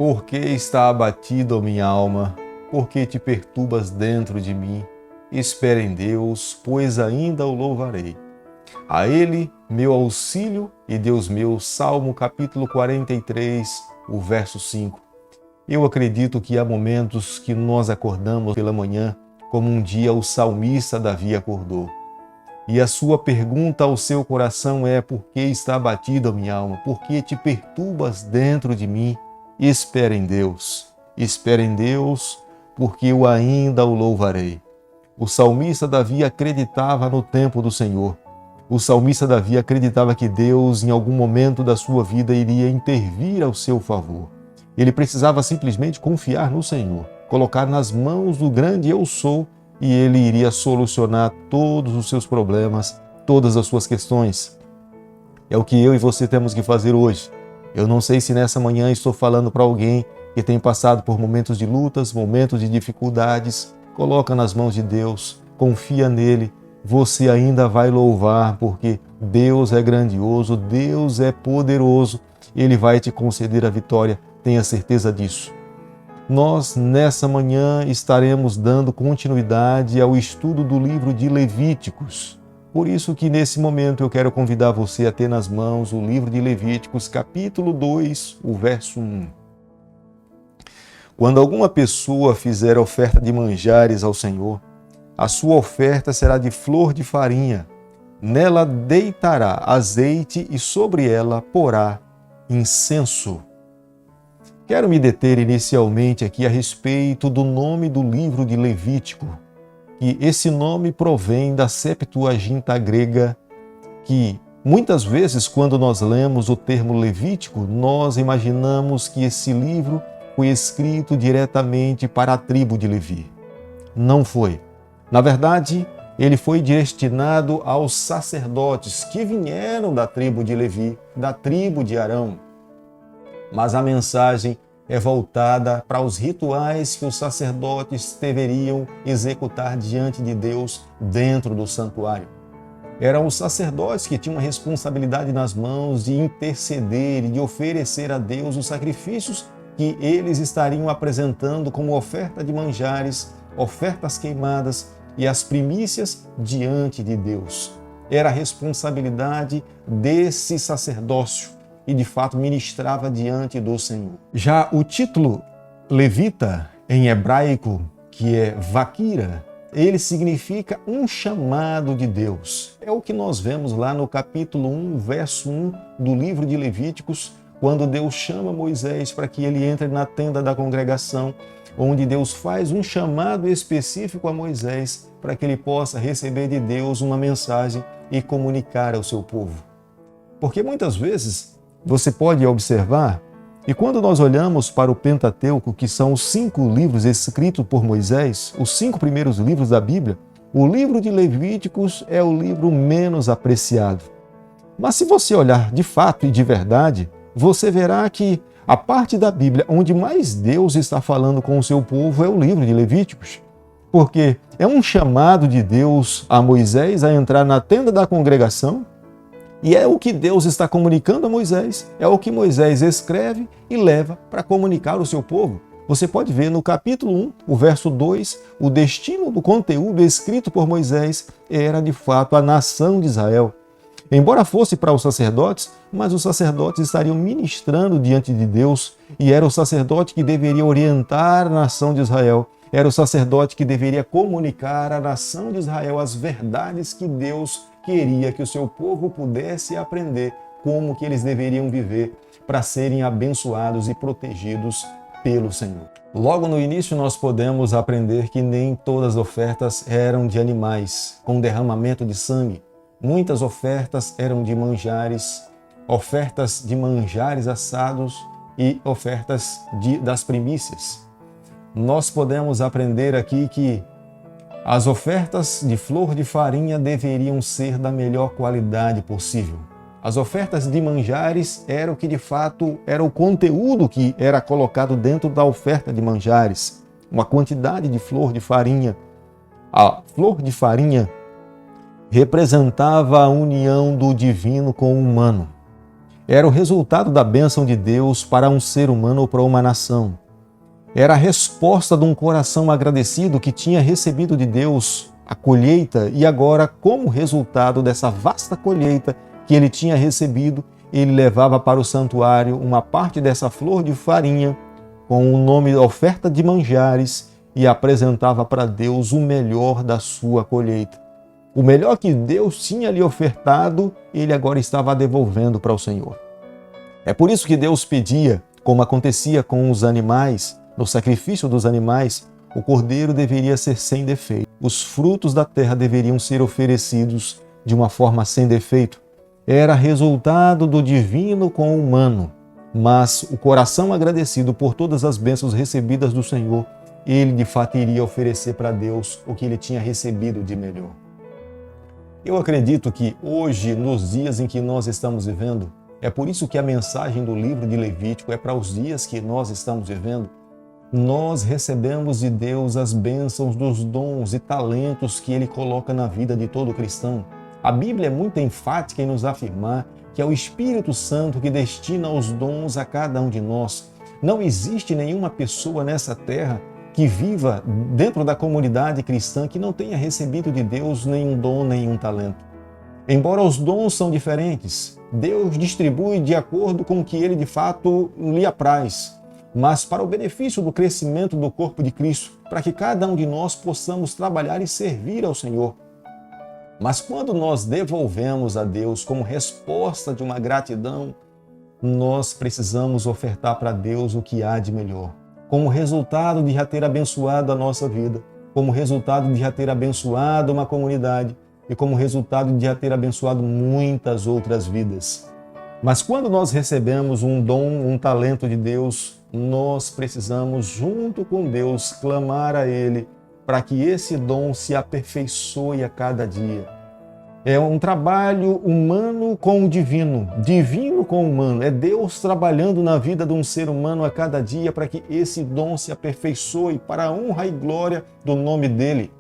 Por que está abatida, ó minha alma? Por que te perturbas dentro de mim? Espera em Deus, pois ainda o louvarei. A Ele, meu auxílio e Deus meu. Salmo capítulo 43, o verso 5. Eu acredito que há momentos que nós acordamos pela manhã como um dia o salmista Davi acordou. E a sua pergunta ao seu coração é: por que está abatida a minha alma? Por que te perturbas dentro de mim? Espera em Deus. Espera em Deus, porque eu ainda o louvarei. O salmista Davi acreditava no tempo do Senhor. O salmista Davi acreditava que Deus, em algum momento da sua vida, iria intervir ao seu favor. Ele precisava simplesmente confiar no Senhor, colocar nas mãos do grande Eu Sou, e Ele iria solucionar todos os seus problemas, todas as suas questões. É o que eu e você temos que fazer hoje. Eu não sei se nessa manhã estou falando para alguém que tem passado por momentos de lutas, momentos de dificuldades. Coloca nas mãos de Deus, confia nele. Você ainda vai louvar, porque Deus é grandioso, Deus é poderoso. Ele vai te conceder a vitória, tenha certeza disso. Nós, nessa manhã, estaremos dando continuidade ao estudo do livro de Levíticos. Por isso que, nesse momento, eu quero convidar você a ter nas mãos o livro de Levíticos, capítulo 2, o verso 1. Quando alguma pessoa fizer oferta de manjares ao Senhor, a sua oferta será de flor de farinha. Nela deitará azeite e sobre ela porá incenso. Quero me deter inicialmente aqui a respeito do nome do livro de Levítico, que esse nome provém da Septuaginta grega, que muitas vezes quando nós lemos o termo Levítico, nós imaginamos que esse livro foi escrito diretamente para a tribo de Levi. Não foi. Na verdade, ele foi destinado aos sacerdotes que vieram da tribo de Levi, da tribo de Arão. Mas a mensagem é voltada para os rituais que os sacerdotes deveriam executar diante de Deus dentro do santuário. Eram os sacerdotes que tinham a responsabilidade nas mãos de interceder e de oferecer a Deus os sacrifícios que eles estariam apresentando como oferta de manjares, ofertas queimadas e as primícias diante de Deus. Era a responsabilidade desse sacerdócio e, de fato, ministrava diante do Senhor. Já o título levita, em hebraico, que é vaquira, ele significa um chamado de Deus. É o que nós vemos lá no capítulo 1, verso 1 do livro de Levíticos, quando Deus chama Moisés para que ele entre na tenda da congregação, onde Deus faz um chamado específico a Moisés para que ele possa receber de Deus uma mensagem e comunicar ao seu povo. Porque muitas vezes você pode observar, e quando nós olhamos para o Pentateuco, que são os 5 livros escritos por Moisés, os 5 primeiros livros da Bíblia, o livro de Levíticos é o livro menos apreciado. Mas se você olhar de fato e de verdade, você verá que a parte da Bíblia onde mais Deus está falando com o seu povo é o livro de Levíticos. Porque é um chamado de Deus a Moisés a entrar na tenda da congregação, e é o que Deus está comunicando a Moisés, é o que Moisés escreve e leva para comunicar ao seu povo. Você pode ver no capítulo 1, o verso 2, o destino do conteúdo escrito por Moisés era de fato a nação de Israel. Embora fosse para os sacerdotes, mas os sacerdotes estariam ministrando diante de Deus, e era o sacerdote que deveria orientar a nação de Israel. Era o sacerdote que deveria comunicar à nação de Israel as verdades que Deus queria que o seu povo pudesse aprender, como que eles deveriam viver para serem abençoados e protegidos pelo Senhor. Logo no início nós podemos aprender que nem todas as ofertas eram de animais, com derramamento de sangue. Muitas ofertas eram de manjares, ofertas de manjares assados e ofertas das primícias. Nós podemos aprender aqui que as ofertas de flor de farinha deveriam ser da melhor qualidade possível. As ofertas de manjares eram o que de fato era o conteúdo que era colocado dentro da oferta de manjares. Uma quantidade de flor de farinha. A flor de farinha representava a união do divino com o humano. Era o resultado da bênção de Deus para um ser humano ou para uma nação. Era a resposta de um coração agradecido que tinha recebido de Deus a colheita e agora, como resultado dessa vasta colheita que ele tinha recebido, ele levava para o santuário uma parte dessa flor de farinha com o nome oferta de manjares e apresentava para Deus o melhor da sua colheita. O melhor que Deus tinha lhe ofertado, ele agora estava devolvendo para o Senhor. É por isso que Deus pedia, como acontecia com os animais, no sacrifício dos animais, o cordeiro deveria ser sem defeito. Os frutos da terra deveriam ser oferecidos de uma forma sem defeito. Era resultado do divino com o humano, mas o coração agradecido por todas as bênçãos recebidas do Senhor, ele de fato iria oferecer para Deus o que ele tinha recebido de melhor. Eu acredito que hoje, nos dias em que nós estamos vivendo, é por isso que a mensagem do livro de Levítico é para os dias que nós estamos vivendo. Nós recebemos de Deus as bênçãos dos dons e talentos que Ele coloca na vida de todo cristão. A Bíblia é muito enfática em nos afirmar que é o Espírito Santo que destina os dons a cada um de nós. Não existe nenhuma pessoa nessa terra que viva dentro da comunidade cristã que não tenha recebido de Deus nenhum dom, nenhum talento. Embora os dons são diferentes, Deus distribui de acordo com o que Ele de fato lhe apraz, mas para o benefício do crescimento do corpo de Cristo, para que cada um de nós possamos trabalhar e servir ao Senhor. Mas quando nós devolvemos a Deus como resposta de uma gratidão, nós precisamos ofertar para Deus o que há de melhor. Como resultado de já ter abençoado a nossa vida, como resultado de já ter abençoado uma comunidade e como resultado de já ter abençoado muitas outras vidas. Mas quando nós recebemos um dom, um talento de Deus, nós precisamos, junto com Deus, clamar a Ele para que esse dom se aperfeiçoe a cada dia. É um trabalho humano com o divino, divino com o humano. É Deus trabalhando na vida de um ser humano a cada dia para que esse dom se aperfeiçoe para a honra e glória do nome dEle.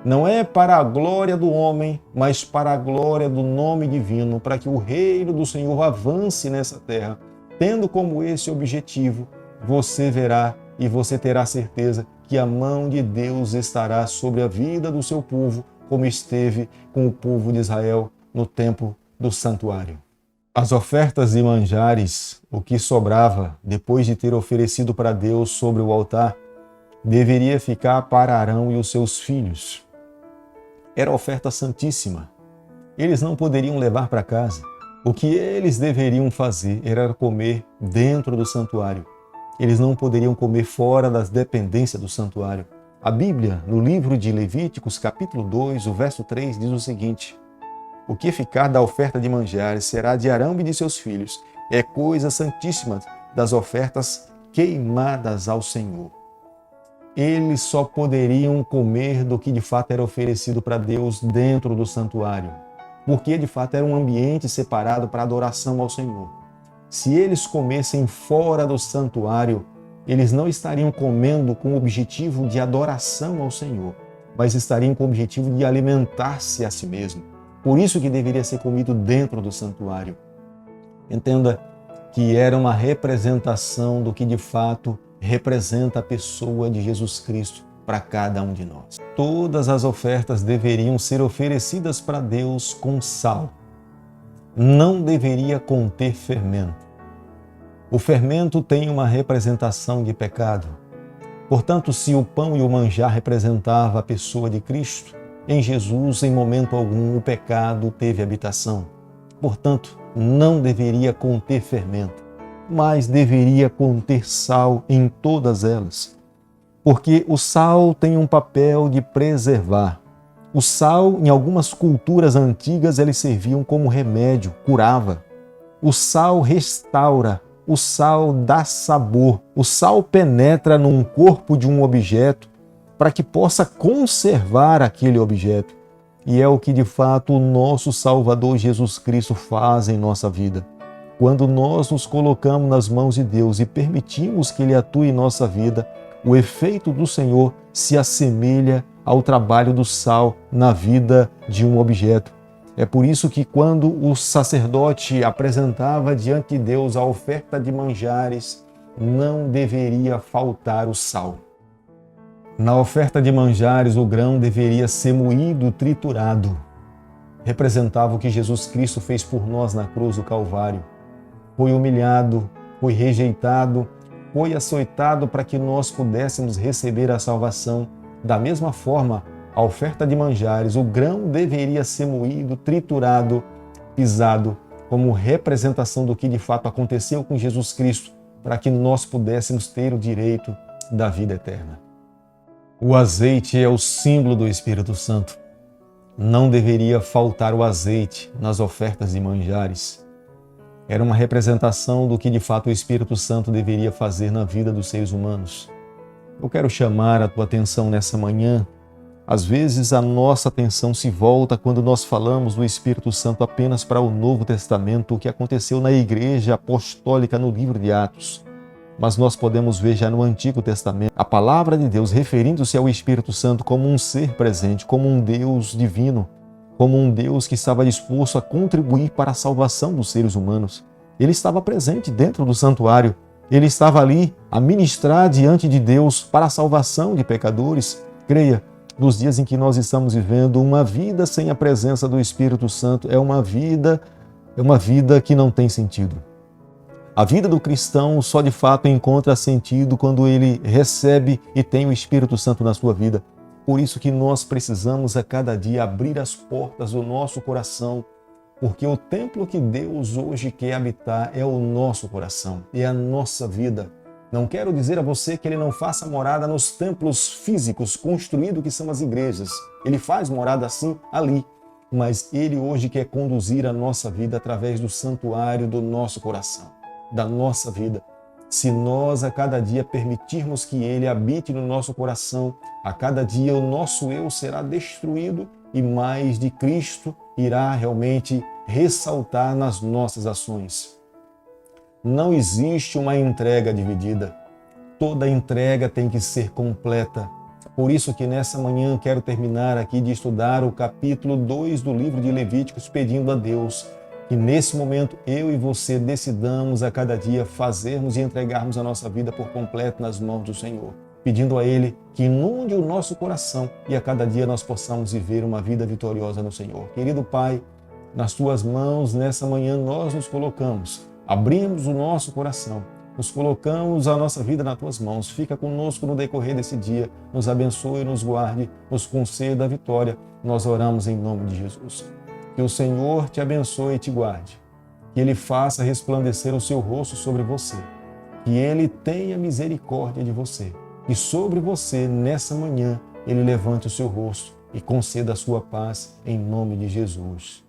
Não é para a glória do homem, mas para a glória do nome divino, para que o reino do Senhor avance nessa terra. Tendo como esse objetivo, você verá e você terá certeza que a mão de Deus estará sobre a vida do seu povo, como esteve com o povo de Israel no tempo do santuário. As ofertas e manjares, o que sobrava depois de ter oferecido para Deus sobre o altar, deveria ficar para Arão e os seus filhos. Era oferta santíssima. Eles não poderiam levar para casa. O que eles deveriam fazer era comer dentro do santuário. Eles não poderiam comer fora das dependências do santuário. A Bíblia, no livro de Levíticos, capítulo 2, o verso 3, diz o seguinte: o que ficar da oferta de manjares será de Arão e de seus filhos. É coisa santíssima das ofertas queimadas ao Senhor. Eles só poderiam comer do que de fato era oferecido para Deus dentro do santuário, porque de fato era um ambiente separado para adoração ao Senhor. Se eles comessem fora do santuário, eles não estariam comendo com o objetivo de adoração ao Senhor, mas estariam com o objetivo de alimentar-se a si mesmo. Por isso que deveria ser comido dentro do santuário. Entenda que era uma representação do que de fato representa a pessoa de Jesus Cristo para cada um de nós. Todas as ofertas deveriam ser oferecidas para Deus com sal. Não deveria conter fermento. O fermento tem uma representação de pecado. Portanto, se o pão e o manjar representavam a pessoa de Cristo, em Jesus, em momento algum, o pecado teve habitação. Portanto, não deveria conter fermento, mas deveria conter sal em todas elas. Porque o sal tem um papel de preservar. O sal, em algumas culturas antigas, eles serviam como remédio, curava. O sal restaura. O sal dá sabor. O sal penetra num corpo de um objeto para que possa conservar aquele objeto. E é o que de fato o nosso Salvador Jesus Cristo faz em nossa vida. Quando nós nos colocamos nas mãos de Deus e permitimos que Ele atue em nossa vida, o efeito do Senhor se assemelha ao trabalho do sal na vida de um objeto. É por isso que quando o sacerdote apresentava diante de Deus a oferta de manjares, não deveria faltar o sal. Na oferta de manjares, o grão deveria ser moído, triturado. Representava o que Jesus Cristo fez por nós na cruz do Calvário. Foi humilhado, foi rejeitado, foi açoitado para que nós pudéssemos receber a salvação. Da mesma forma, a oferta de manjares, o grão deveria ser moído, triturado, pisado, como representação do que de fato aconteceu com Jesus Cristo, para que nós pudéssemos ter o direito da vida eterna. O azeite é o símbolo do Espírito Santo. Não deveria faltar o azeite nas ofertas de manjares. Era uma representação do que de fato o Espírito Santo deveria fazer na vida dos seres humanos. Eu quero chamar a tua atenção nessa manhã. Às vezes a nossa atenção se volta quando nós falamos do Espírito Santo apenas para o Novo Testamento, o que aconteceu na Igreja Apostólica no livro de Atos. Mas nós podemos ver já no Antigo Testamento a palavra de Deus referindo-se ao Espírito Santo como um ser presente, como um Deus divino, como um Deus que estava disposto a contribuir para a salvação dos seres humanos. Ele estava presente dentro do santuário, ele estava ali a ministrar diante de Deus para a salvação de pecadores. Creia, nos dias em que nós estamos vivendo, uma vida sem a presença do Espírito Santo é uma vida que não tem sentido. A vida do cristão só de fato encontra sentido quando ele recebe e tem o Espírito Santo na sua vida. Por isso que nós precisamos a cada dia abrir as portas do nosso coração, porque o templo que Deus hoje quer habitar é o nosso coração, é a nossa vida. Não quero dizer a você que ele não faça morada nos templos físicos construídos que são as igrejas. Ele faz morada assim ali, mas ele hoje quer conduzir a nossa vida através do santuário do nosso coração, da nossa vida. Se nós a cada dia permitirmos que ele habite no nosso coração, a cada dia o nosso eu será destruído e mais de Cristo irá realmente ressaltar nas nossas ações. Não existe uma entrega dividida. Toda entrega tem que ser completa. Por isso que nessa manhã quero terminar aqui de estudar o capítulo 2 do livro de Levíticos, pedindo a Deus que nesse momento eu e você decidamos a cada dia fazermos e entregarmos a nossa vida por completo nas mãos do Senhor, pedindo a Ele que inunde o nosso coração e a cada dia nós possamos viver uma vida vitoriosa no Senhor. Querido Pai, nas Tuas mãos nessa manhã nós nos colocamos, abrimos o nosso coração, nos colocamos a nossa vida nas Tuas mãos. Fica conosco no decorrer desse dia, nos abençoe, nos guarde, nos conceda a vitória. Nós oramos em nome de Jesus. Que o Senhor te abençoe e te guarde. Que Ele faça resplandecer o seu rosto sobre você. Que Ele tenha misericórdia de você. E sobre você, nessa manhã, Ele levante o seu rosto e conceda a sua paz em nome de Jesus.